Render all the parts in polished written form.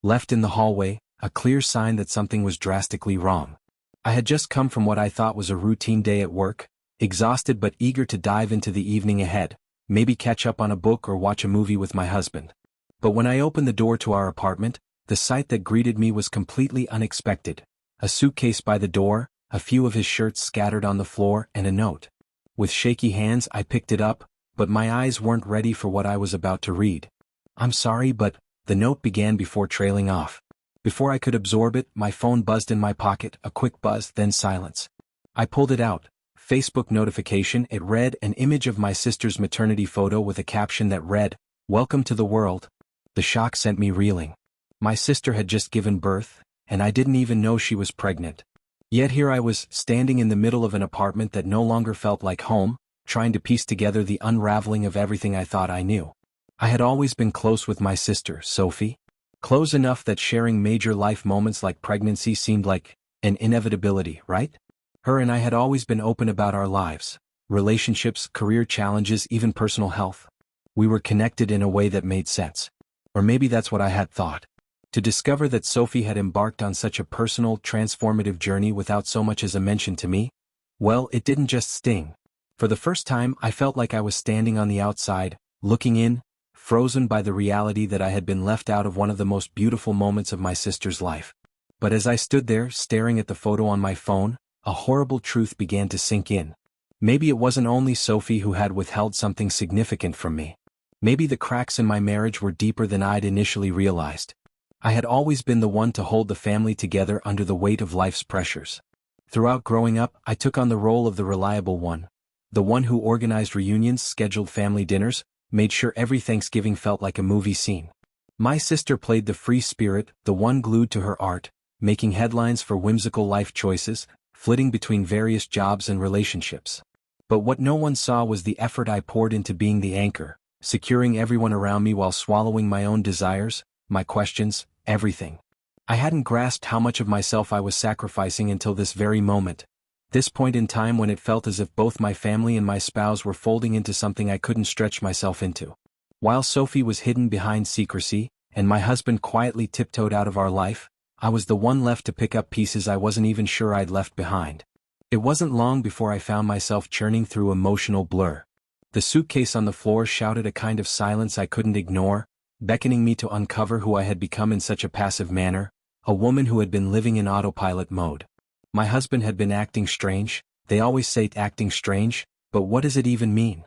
Left in the hallway, a clear sign that something was drastically wrong. I had just come from what I thought was a routine day at work, exhausted but eager to dive into the evening ahead, maybe catch up on a book or watch a movie with my husband. But when I opened the door to our apartment, the sight that greeted me was completely unexpected. A suitcase by the door, a few of his shirts scattered on the floor, and a note. With shaky hands I picked it up, but my eyes weren't ready for what I was about to read. "I'm sorry, but," the note began before trailing off. Before I could absorb it, my phone buzzed in my pocket, a quick buzz, then silence. I pulled it out. Facebook notification. It read, an image of my sister's maternity photo with a caption that read, "Welcome to the world." The shock sent me reeling. My sister had just given birth, and I didn't even know she was pregnant. Yet here I was, standing in the middle of an apartment that no longer felt like home, trying to piece together the unraveling of everything I thought I knew. I had always been close with my sister, Sophie. Close enough that sharing major life moments like pregnancy seemed like an inevitability, right? Her and I had always been open about our lives, relationships, career challenges, even personal health. We were connected in a way that made sense. Or maybe that's what I had thought. To discover that Sophie had embarked on such a personal, transformative journey without so much as a mention to me, well, it didn't just sting. For the first time, I felt like I was standing on the outside, looking in, frozen by the reality that I had been left out of one of the most beautiful moments of my sister's life. But as I stood there, staring at the photo on my phone, a horrible truth began to sink in. Maybe it wasn't only Sophie who had withheld something significant from me. Maybe the cracks in my marriage were deeper than I'd initially realized. I had always been the one to hold the family together under the weight of life's pressures. Throughout growing up, I took on the role of the reliable one. The one who organized reunions, scheduled family dinners, made sure every Thanksgiving felt like a movie scene. My sister played the free spirit, the one glued to her art, making headlines for whimsical life choices, flitting between various jobs and relationships. But what no one saw was the effort I poured into being the anchor, securing everyone around me while swallowing my own desires, my questions, everything. I hadn't grasped how much of myself I was sacrificing until this very moment. This point in time when it felt as if both my family and my spouse were folding into something I couldn't stretch myself into. While Sophie was hidden behind secrecy, and my husband quietly tiptoed out of our life, I was the one left to pick up pieces I wasn't even sure I'd left behind. It wasn't long before I found myself churning through emotional blur. The suitcase on the floor shouted a kind of silence I couldn't ignore, beckoning me to uncover who I had become in such a passive manner, a woman who had been living in autopilot mode. My husband had been acting strange. They always say acting strange, but what does it even mean?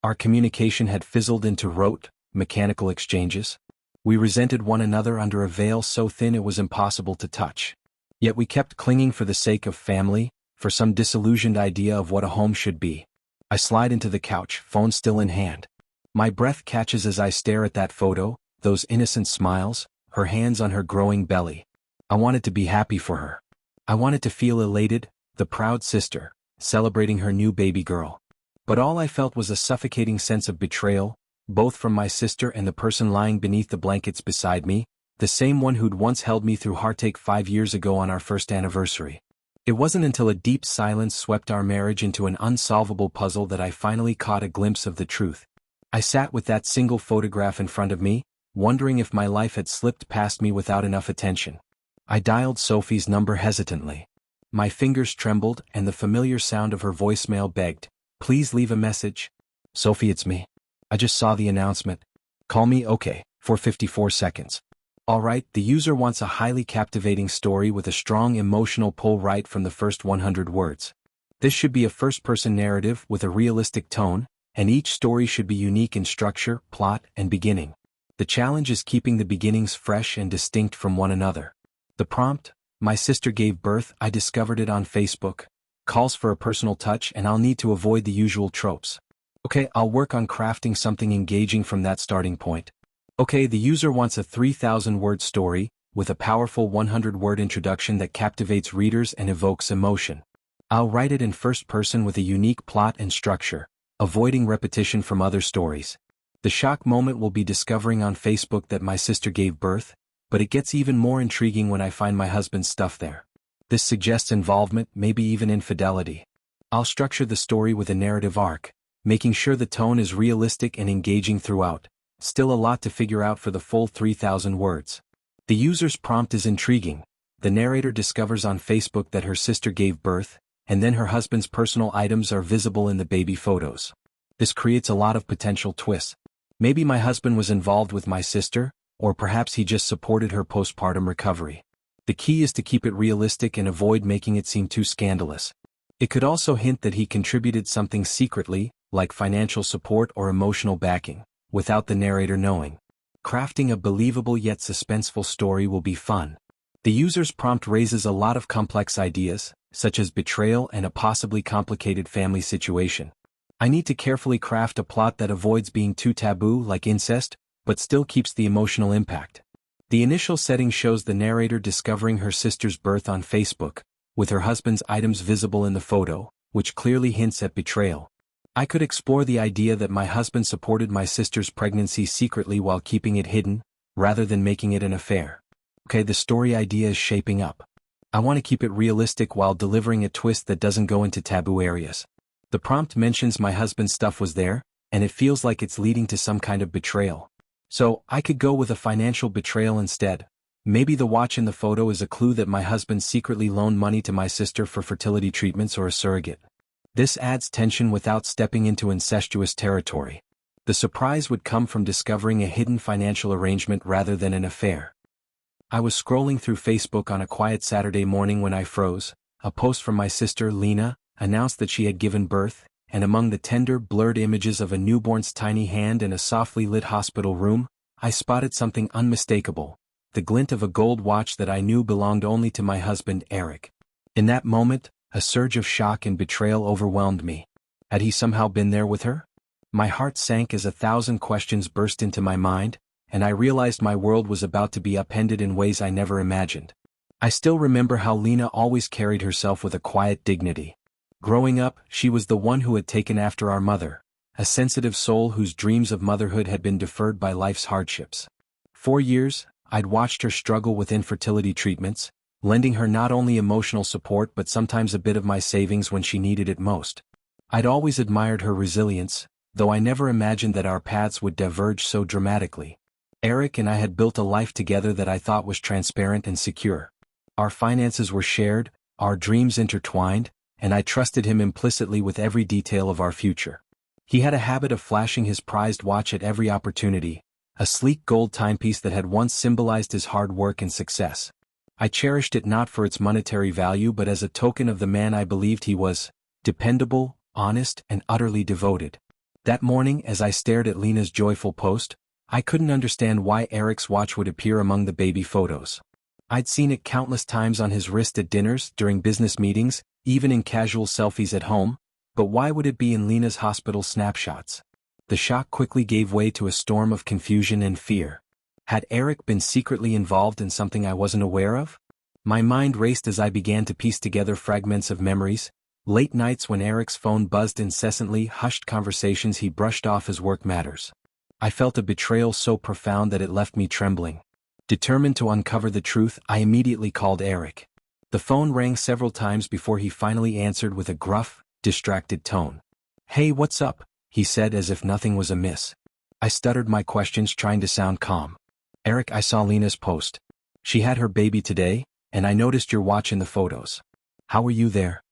Our communication had fizzled into rote, mechanical exchanges. We resented one another under a veil so thin it was impossible to touch. Yet we kept clinging for the sake of family, for some disillusioned idea of what a home should be. I slide into the couch, phone still in hand. My breath catches as I stare at that photo, those innocent smiles, her hands on her growing belly. I wanted to be happy for her. I wanted to feel elated, the proud sister, celebrating her new baby girl. But all I felt was a suffocating sense of betrayal, both from my sister and the person lying beneath the blankets beside me, the same one who'd once held me through heartache 5 years ago on our first anniversary. It wasn't until a deep silence swept our marriage into an unsolvable puzzle that I finally caught a glimpse of the truth. I sat with that single photograph in front of me, wondering if my life had slipped past me without enough attention. I dialed Sophie's number hesitantly. My fingers trembled and the familiar sound of her voicemail begged, "Please leave a message." "Sophie, it's me. I just saw the announcement. Call me, okay, for 54 seconds. Alright, the user wants a highly captivating story with a strong emotional pull right from the first 100 words. This should be a first-person narrative with a realistic tone, and each story should be unique in structure, plot, and beginning. The challenge is keeping the beginnings fresh and distinct from one another. The prompt, my sister gave birth, I discovered it on Facebook, calls for a personal touch and I'll need to avoid the usual tropes. Okay, I'll work on crafting something engaging from that starting point. Okay, the user wants a 3,000-word story, with a powerful 100-word introduction that captivates readers and evokes emotion. I'll write it in first person with a unique plot and structure, avoiding repetition from other stories. The shock moment will be discovering on Facebook that my sister gave birth, but it gets even more intriguing when I find my husband's stuff there. This suggests involvement, maybe even infidelity. I'll structure the story with a narrative arc, making sure the tone is realistic and engaging throughout. Still a lot to figure out for the full 3,000 words. The user's prompt is intriguing. The narrator discovers on Facebook that her sister gave birth, and then her husband's personal items are visible in the baby photos. This creates a lot of potential twists. Maybe my husband was involved with my sister, or perhaps he just supported her postpartum recovery. The key is to keep it realistic and avoid making it seem too scandalous. It could also hint that he contributed something secretly, like financial support or emotional backing, without the narrator knowing. Crafting a believable yet suspenseful story will be fun. The user's prompt raises a lot of complex ideas, such as betrayal and a possibly complicated family situation. I need to carefully craft a plot that avoids being too taboo like incest, but still keeps the emotional impact. The initial setting shows the narrator discovering her sister's birth on Facebook, with her husband's items visible in the photo, which clearly hints at betrayal. I could explore the idea that my husband supported my sister's pregnancy secretly while keeping it hidden, rather than making it an affair. Okay, the story idea is shaping up. I want to keep it realistic while delivering a twist that doesn't go into taboo areas. The prompt mentions my husband's stuff was there, and it feels like it's leading to some kind of betrayal. So, I could go with a financial betrayal instead. Maybe the watch in the photo is a clue that my husband secretly loaned money to my sister for fertility treatments or a surrogate. This adds tension without stepping into incestuous territory. The surprise would come from discovering a hidden financial arrangement rather than an affair. I was scrolling through Facebook on a quiet Saturday morning when I froze. A post from my sister, Lena, announced that she had given birth, and among the tender, blurred images of a newborn's tiny hand in a softly lit hospital room, I spotted something unmistakable, the glint of a gold watch that I knew belonged only to my husband, Eric. In that moment, a surge of shock and betrayal overwhelmed me. Had he somehow been there with her? My heart sank as 1,000 questions burst into my mind, and I realized my world was about to be upended in ways I never imagined. I still remember how Lena always carried herself with a quiet dignity. Growing up, she was the one who had taken after our mother, a sensitive soul whose dreams of motherhood had been deferred by life's hardships. For years, I'd watched her struggle with infertility treatments, lending her not only emotional support but sometimes a bit of my savings when she needed it most. I'd always admired her resilience, though I never imagined that our paths would diverge so dramatically. Eric and I had built a life together that I thought was transparent and secure. Our finances were shared, our dreams intertwined, and I trusted him implicitly with every detail of our future. He had a habit of flashing his prized watch at every opportunity, a sleek gold timepiece that had once symbolized his hard work and success. I cherished it not for its monetary value but as a token of the man I believed he was, dependable, honest, and utterly devoted. That morning, as I stared at Lena's joyful post, I couldn't understand why Eric's watch would appear among the baby photos. I'd seen it countless times on his wrist at dinners, during business meetings, even in casual selfies at home, but why would it be in Lena's hospital snapshots? The shock quickly gave way to a storm of confusion and fear. Had Eric been secretly involved in something I wasn't aware of? My mind raced as I began to piece together fragments of memories, late nights when Eric's phone buzzed incessantly, hushed conversations he brushed off as work matters. I felt a betrayal so profound that it left me trembling. Determined to uncover the truth, I immediately called Eric. The phone rang several times before he finally answered with a gruff, distracted tone. "Hey, what's up?" he said as if nothing was amiss. I stuttered my questions trying to sound calm. "Eric, I saw Lena's post. She had her baby today, and I noticed your watch in the photos. How were you there?"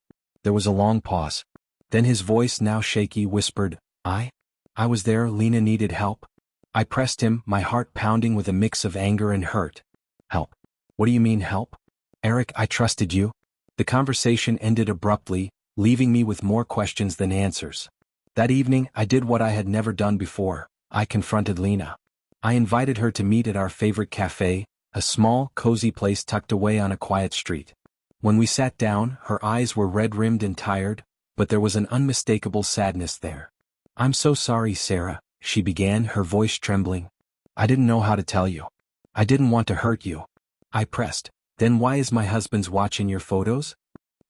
There was a long pause. Then his voice, now shaky, whispered, I was there. Lena needed help." I pressed him, my heart pounding with a mix of anger and hurt. "Help? What do you mean help? Eric, I trusted you." The conversation ended abruptly, leaving me with more questions than answers. That evening, I did what I had never done before. I confronted Lena. I invited her to meet at our favorite cafe, a small, cozy place tucked away on a quiet street. When we sat down, her eyes were red-rimmed and tired, but there was an unmistakable sadness there. "I'm so sorry, Sarah," she began, her voice trembling. "I didn't know how to tell you. I didn't want to hurt you." I pressed. "Then why is my husband's watch in your photos?"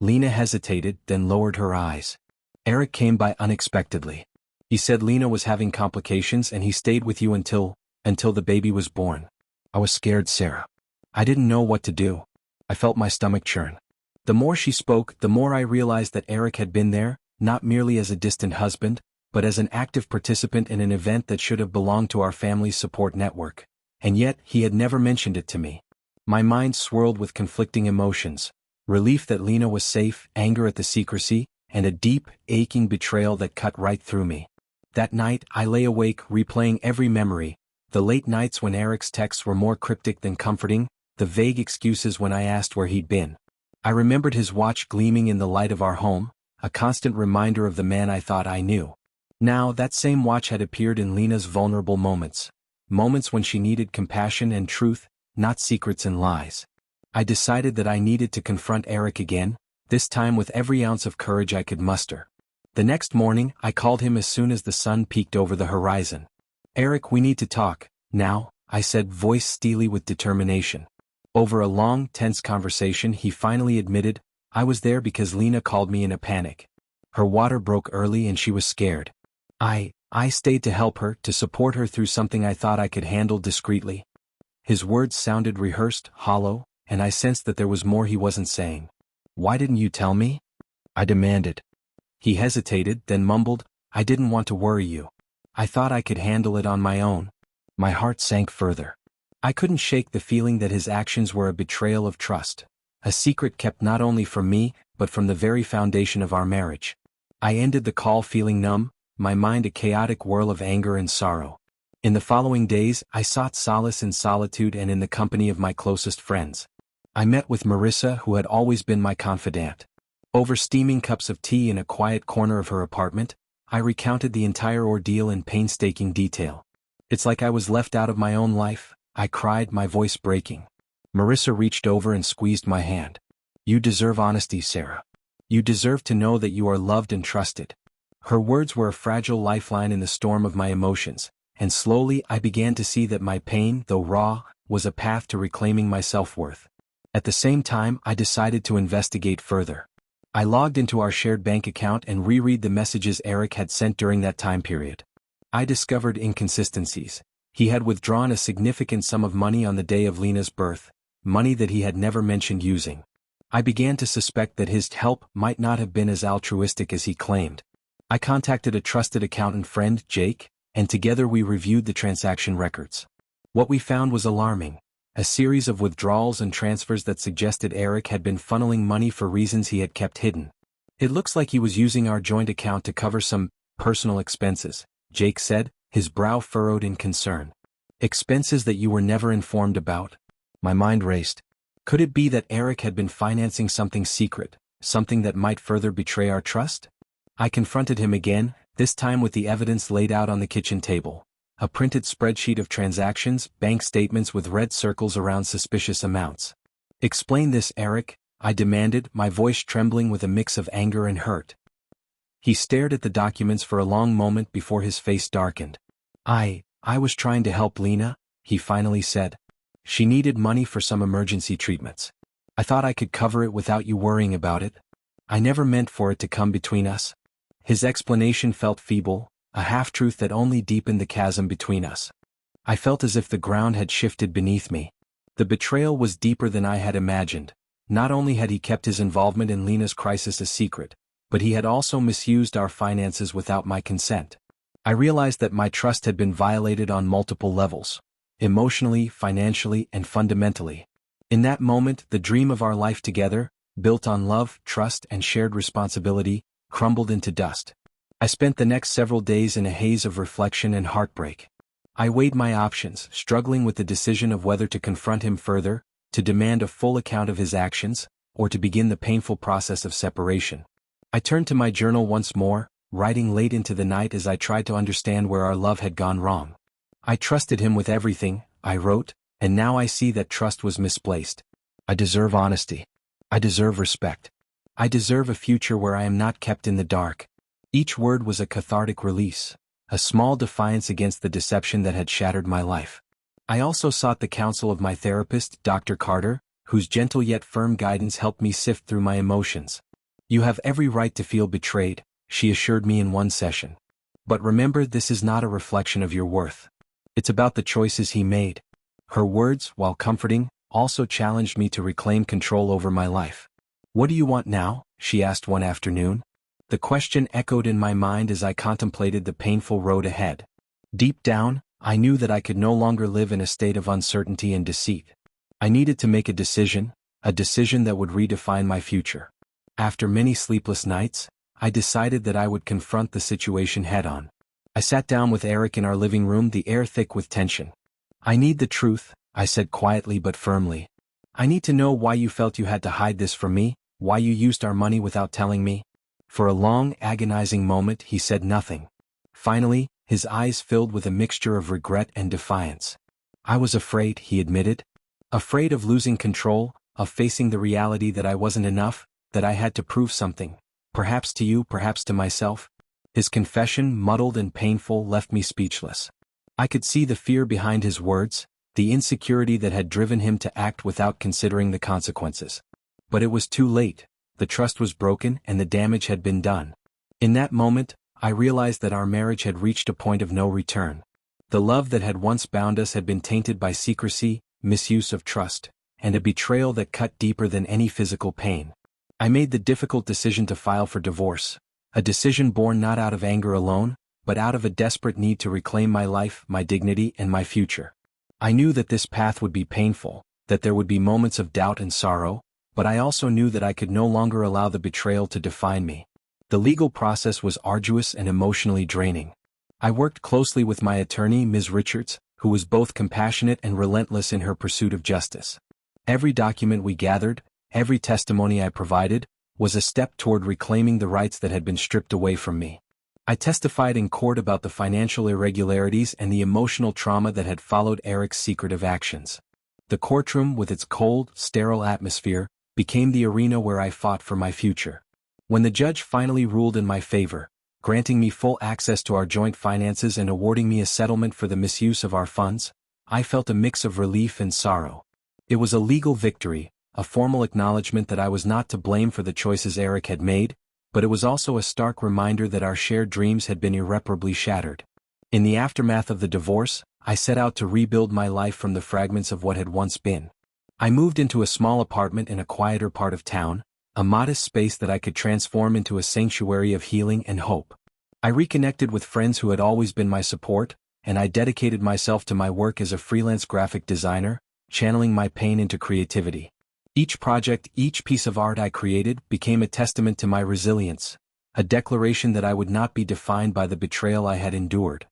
Lena hesitated, then lowered her eyes. "Eric came by unexpectedly. He said Lena was having complications and he stayed with you until the baby was born." I was scared, Sarah. I didn't know what to do. I felt my stomach churn. The more she spoke, the more I realized that Eric had been there, not merely as a distant husband, but as an active participant in an event that should have belonged to our family's support network. And yet, he had never mentioned it to me. My mind swirled with conflicting emotions: relief that Lena was safe, anger at the secrecy, and a deep, aching betrayal that cut right through me. That night, I lay awake, replaying every memory: the late nights when Eric's texts were more cryptic than comforting, the vague excuses when I asked where he'd been. I remembered his watch gleaming in the light of our home, a constant reminder of the man I thought I knew. Now, that same watch had appeared in Lena's vulnerable moments. Moments when she needed compassion and truth, not secrets and lies. I decided that I needed to confront Eric again, this time with every ounce of courage I could muster. The next morning, I called him as soon as the sun peeked over the horizon. "Eric, we need to talk, now," I said, voice steely with determination. Over a long, tense conversation, he finally admitted, "I was there because Lena called me in a panic. Her water broke early and she was scared. I stayed to help her, to support her through something I thought I could handle discreetly." His words sounded rehearsed, hollow, and I sensed that there was more he wasn't saying. "Why didn't you tell me?" I demanded. He hesitated, then mumbled, "I didn't want to worry you. I thought I could handle it on my own." My heart sank further. I couldn't shake the feeling that his actions were a betrayal of trust, a secret kept not only from me, but from the very foundation of our marriage. I ended the call feeling numb, my mind a chaotic whirl of anger and sorrow. In the following days, I sought solace in solitude and in the company of my closest friends. I met with Marissa, who had always been my confidant. Over steaming cups of tea in a quiet corner of her apartment, I recounted the entire ordeal in painstaking detail. "It's like I was left out of my own life," I cried, my voice breaking. Marissa reached over and squeezed my hand. "You deserve honesty, Sarah. You deserve to know that you are loved and trusted." Her words were a fragile lifeline in the storm of my emotions, and slowly I began to see that my pain, though raw, was a path to reclaiming my self-worth. At the same time, I decided to investigate further. I logged into our shared bank account and reread the messages Eric had sent during that time period. I discovered inconsistencies. He had withdrawn a significant sum of money on the day of Lena's birth, money that he had never mentioned using. I began to suspect that his help might not have been as altruistic as he claimed. I contacted a trusted accountant friend, Jake, and together we reviewed the transaction records. What we found was alarming: a series of withdrawals and transfers that suggested Eric had been funneling money for reasons he had kept hidden. "It looks like he was using our joint account to cover some personal expenses," Jake said, his brow furrowed in concern. "Expenses that you were never informed about?" My mind raced. Could it be that Eric had been financing something secret, something that might further betray our trust? I confronted him again, this time with the evidence laid out on the kitchen table. A printed spreadsheet of transactions, bank statements with red circles around suspicious amounts. "Explain this, Eric," I demanded, my voice trembling with a mix of anger and hurt. He stared at the documents for a long moment before his face darkened. I was trying to help Lena," he finally said. "She needed money for some emergency treatments. I thought I could cover it without you worrying about it. I never meant for it to come between us." His explanation felt feeble, a half-truth that only deepened the chasm between us. I felt as if the ground had shifted beneath me. The betrayal was deeper than I had imagined. Not only had he kept his involvement in Lena's crisis a secret, but he had also misused our finances without my consent. I realized that my trust had been violated on multiple levels: emotionally, financially, and fundamentally. In that moment, the dream of our life together, built on love, trust, and shared responsibility, crumbled into dust. I spent the next several days in a haze of reflection and heartbreak. I weighed my options, struggling with the decision of whether to confront him further, to demand a full account of his actions, or to begin the painful process of separation. I turned to my journal once more, writing late into the night as I tried to understand where our love had gone wrong. "I trusted him with everything," I wrote, "and now I see that trust was misplaced. I deserve honesty. I deserve respect. I deserve a future where I am not kept in the dark." Each word was a cathartic release, a small defiance against the deception that had shattered my life. I also sought the counsel of my therapist, Dr. Carter, whose gentle yet firm guidance helped me sift through my emotions. "You have every right to feel betrayed," she assured me in one session. "But remember, this is not a reflection of your worth. It's about the choices he made." Her words, while comforting, also challenged me to reclaim control over my life. "What do you want now?" she asked one afternoon. The question echoed in my mind as I contemplated the painful road ahead. Deep down, I knew that I could no longer live in a state of uncertainty and deceit. I needed to make a decision that would redefine my future. After many sleepless nights, I decided that I would confront the situation head-on. I sat down with Eric in our living room, the air thick with tension. "I need the truth," I said quietly but firmly. "I need to know why you felt you had to hide this from me, why you used our money without telling me." For a long, agonizing moment he said nothing. Finally, his eyes filled with a mixture of regret and defiance. "I was afraid," he admitted. "Afraid of losing control, of facing the reality that I wasn't enough, that I had to prove something. Perhaps to you, perhaps to myself." His confession, muddled and painful, left me speechless. I could see the fear behind his words, the insecurity that had driven him to act without considering the consequences. But it was too late. The trust was broken and the damage had been done. In that moment, I realized that our marriage had reached a point of no return. The love that had once bound us had been tainted by secrecy, misuse of trust, and a betrayal that cut deeper than any physical pain. I made the difficult decision to file for divorce, a decision born not out of anger alone, but out of a desperate need to reclaim my life, my dignity, and my future. I knew that this path would be painful, that there would be moments of doubt and sorrow, but I also knew that I could no longer allow the betrayal to define me. The legal process was arduous and emotionally draining. I worked closely with my attorney, Ms. Richards, who was both compassionate and relentless in her pursuit of justice. Every document we gathered, every testimony I provided, was a step toward reclaiming the rights that had been stripped away from me. I testified in court about the financial irregularities and the emotional trauma that had followed Eric's secretive actions. The courtroom, with its cold, sterile atmosphere, became the arena where I fought for my future. When the judge finally ruled in my favor, granting me full access to our joint finances and awarding me a settlement for the misuse of our funds, I felt a mix of relief and sorrow. It was a legal victory, a formal acknowledgement that I was not to blame for the choices Eric had made, but it was also a stark reminder that our shared dreams had been irreparably shattered. In the aftermath of the divorce, I set out to rebuild my life from the fragments of what had once been. I moved into a small apartment in a quieter part of town, a modest space that I could transform into a sanctuary of healing and hope. I reconnected with friends who had always been my support, and I dedicated myself to my work as a freelance graphic designer, channeling my pain into creativity. Each project, each piece of art I created, became a testament to my resilience, a declaration that I would not be defined by the betrayal I had endured.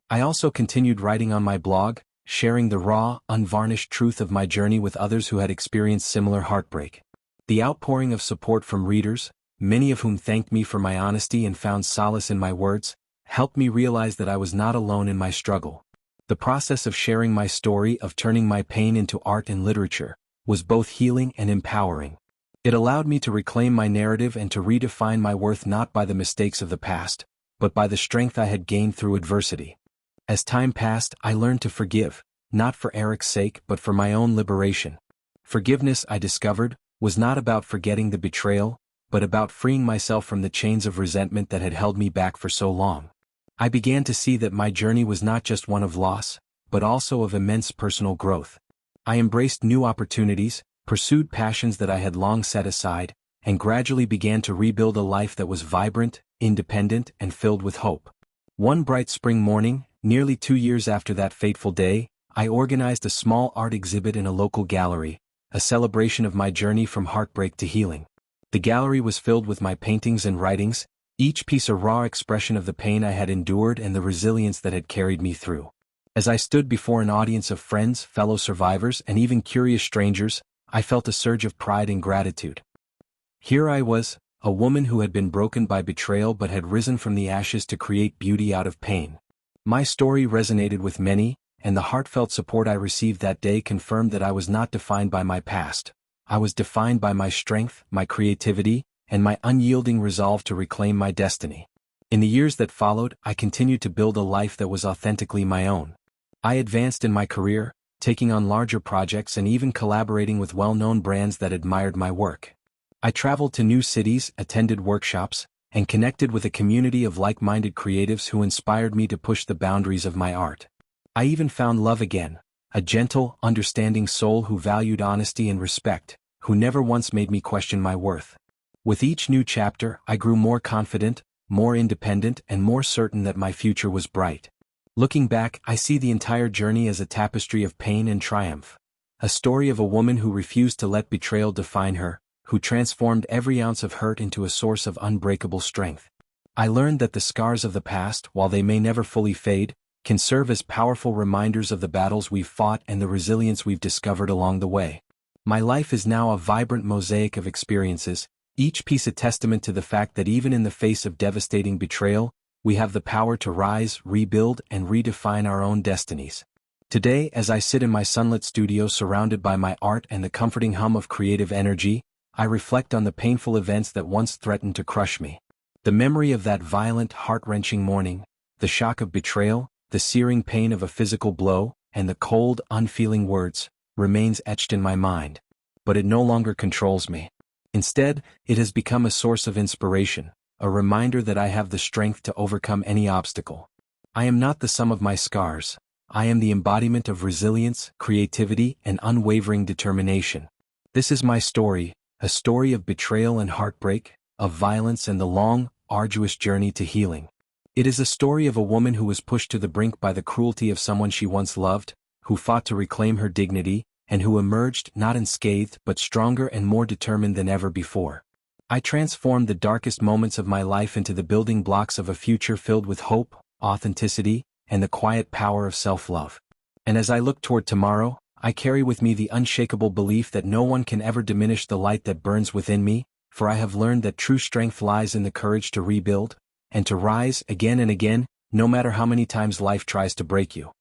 I also continued writing on my blog, sharing the raw, unvarnished truth of my journey with others who had experienced similar heartbreak. The outpouring of support from readers, many of whom thanked me for my honesty and found solace in my words, helped me realize that I was not alone in my struggle. The process of sharing my story, of turning my pain into art and literature, was both healing and empowering. It allowed me to reclaim my narrative and to redefine my worth not by the mistakes of the past, but by the strength I had gained through adversity. As time passed, I learned to forgive, not for Eric's sake but for my own liberation. Forgiveness, I discovered, was not about forgetting the betrayal, but about freeing myself from the chains of resentment that had held me back for so long. I began to see that my journey was not just one of loss, but also of immense personal growth. I embraced new opportunities, pursued passions that I had long set aside, and gradually began to rebuild a life that was vibrant, independent, and filled with hope. One bright spring morning, nearly 2 years after that fateful day, I organized a small art exhibit in a local gallery, a celebration of my journey from heartbreak to healing. The gallery was filled with my paintings and writings, each piece a raw expression of the pain I had endured and the resilience that had carried me through. As I stood before an audience of friends, fellow survivors, and even curious strangers, I felt a surge of pride and gratitude. Here I was, a woman who had been broken by betrayal but had risen from the ashes to create beauty out of pain. My story resonated with many, and the heartfelt support I received that day confirmed that I was not defined by my past. I was defined by my strength, my creativity, and my unyielding resolve to reclaim my destiny. In the years that followed, I continued to build a life that was authentically my own. I advanced in my career, taking on larger projects and even collaborating with well-known brands that admired my work. I traveled to new cities, attended workshops, and connected with a community of like-minded creatives who inspired me to push the boundaries of my art. I even found love again, a gentle, understanding soul who valued honesty and respect, who never once made me question my worth. With each new chapter, I grew more confident, more independent, and more certain that my future was bright. Looking back, I see the entire journey as a tapestry of pain and triumph, A story of a woman who refused to let betrayal define her, who transformed every ounce of hurt into a source of unbreakable strength. I learned that the scars of the past, while they may never fully fade, can serve as powerful reminders of the battles we've fought and the resilience we've discovered along the way. My life is now a vibrant mosaic of experiences, each piece a testament to the fact that even in the face of devastating betrayal, we have the power to rise, rebuild, and redefine our own destinies. Today, as I sit in my sunlit studio surrounded by my art and the comforting hum of creative energy, I reflect on the painful events that once threatened to crush me. The memory of that violent, heart-wrenching morning, the shock of betrayal, the searing pain of a physical blow, and the cold, unfeeling words, remains etched in my mind. But it no longer controls me. Instead, it has become a source of inspiration, a reminder that I have the strength to overcome any obstacle. I am not the sum of my scars. I am the embodiment of resilience, creativity, and unwavering determination. This is my story, a story of betrayal and heartbreak, of violence and the long, arduous journey to healing. It is a story of a woman who was pushed to the brink by the cruelty of someone she once loved, who fought to reclaim her dignity, and who emerged not unscathed but stronger and more determined than ever before. I transformed the darkest moments of my life into the building blocks of a future filled with hope, authenticity, and the quiet power of self-love. And as I look toward tomorrow, I carry with me the unshakable belief that no one can ever diminish the light that burns within me, for I have learned that true strength lies in the courage to rebuild, and to rise again and again, no matter how many times life tries to break you.